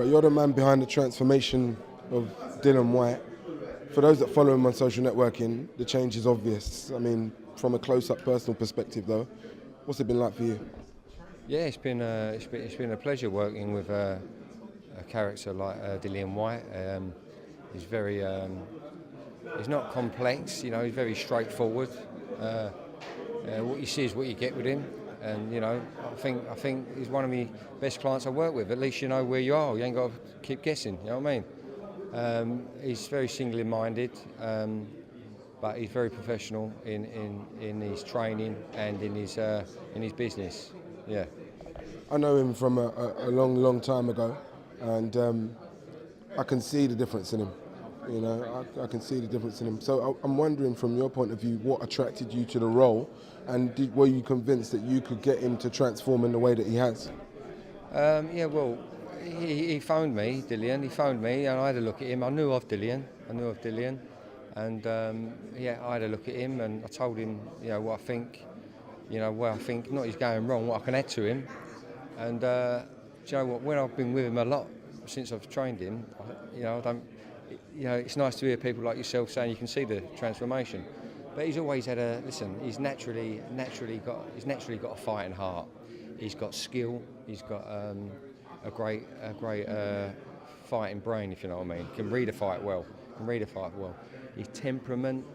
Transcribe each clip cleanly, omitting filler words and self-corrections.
you're the man behind the transformation of Dillian Whyte. For those that follow him on social networking, the change is obvious. I mean, from a close-up personal perspective, though, what's it been like for you? Yeah, it's been a pleasure working with a character like Dillian Whyte. He's very he's not complex, you know. He's very straightforward. What you see is what you get with him, and you know, I think he's one of the best clients I work with. At least you know where you are. You ain't got to keep guessing. You know what I mean? He's very single-minded, but he's very professional in his training and in his business. Yeah. I know him from a long time ago, and I can see the difference in him. You know, I can see the difference in him. So I'm wondering, from your point of view, what attracted you to the role, and were you convinced that you could get him to transform in the way that he has? Yeah, well, he phoned me, Dillian. He phoned me, and I had a look at him. I knew of Dillian, and yeah, I had a look at him, and I told him, you know, what I think, where I think not he's going wrong, what I can add to him, and do you know what? When I've been with him a lot since I've trained him, it's nice to hear people like yourself saying you can see the transformation. But he's always had he's naturally got a fighting heart. He's got skill. He's got a great fighting brain, if you know what I mean. Can read a fight well. His temperament.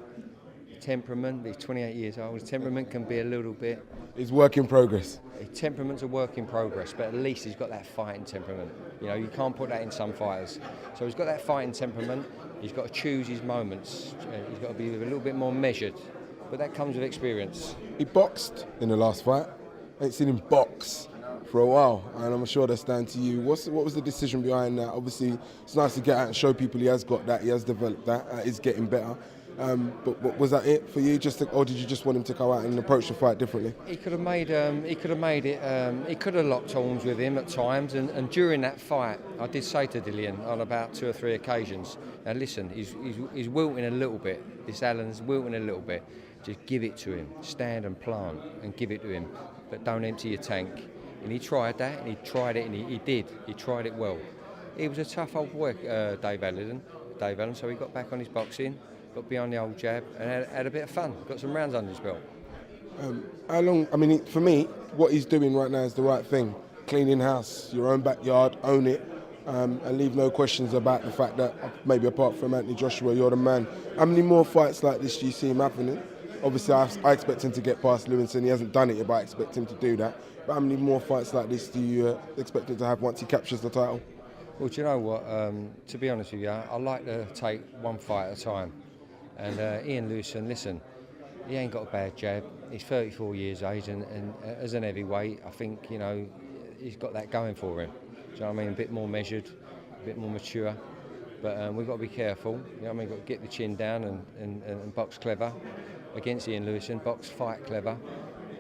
He's 28 years old. His temperament can be a little bit. It's work in progress. His temperament's a work in progress, but at least he's got that fighting temperament. You know, you can't put that in some fighters. So he's got that fighting temperament. He's got to choose his moments. He's got to be a little bit more measured, but that comes with experience. He boxed in the last fight. I ain't seen him box for a while, and I'm sure that's down to you. What was the decision behind that? Obviously, it's nice to get out and show people he has got that, he has developed that, is getting better. But was that it for you, or did you just want him to go out and approach the fight differently? He could have made it. He could have locked arms with him at times, and during that fight, I did say to Dillian on about 2 or 3 occasions, "Now listen, he's wilting a little bit. This Alan's wilting a little bit. Just give it to him. Stand and plant and give it to him, but don't empty your tank." And he tried that, and he tried it, and he did. He tried it well. He was a tough old boy, Dave Allen. So he got back on his boxing. Got behind the old jab and had a bit of fun. Got some rounds under his belt. How long? I mean, for me, what he's doing right now is the right thing. Cleaning house, your own backyard, own it, and leave no questions about the fact that maybe apart from Anthony Joshua, you're the man. How many more fights like this do you see him happening? Obviously, I expect him to get past Lewison. He hasn't done it yet, but I expect him to do that. But how many more fights like this do you expect him to have once he captures the title? Well, do you know what? To be honest with you, I like to take one fight at a time. And Whyte Lewison, listen, he ain't got a bad jab. He's 34 years age, and as an heavyweight, I think, you know, he's got that going for him. Do you know what I mean? A bit more measured, a bit more mature. But we've got to be careful. You know what I mean? We've got to get the chin down and box clever against Whyte Lewison. Box, fight clever,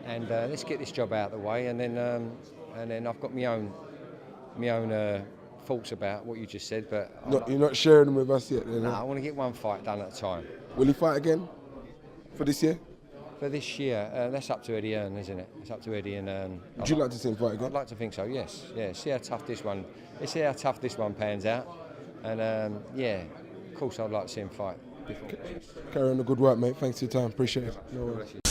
and let's get this job out of the way. And then I've got my own thoughts about what you just said, but you're not sharing them with us yet. No, I want to get one fight done at a time. Will he fight again for this year? For this year, that's up to Eddie Earn, isn't it? It's up to Eddie. And would you like to see him fight again? I'd like to think so. Yes. Yeah. See how tough this one. Let's see how tough this one pans out. And yeah, of course, I'd like to see him fight before. Carry on the good work, mate. Thanks for your time. Appreciate it. No worries.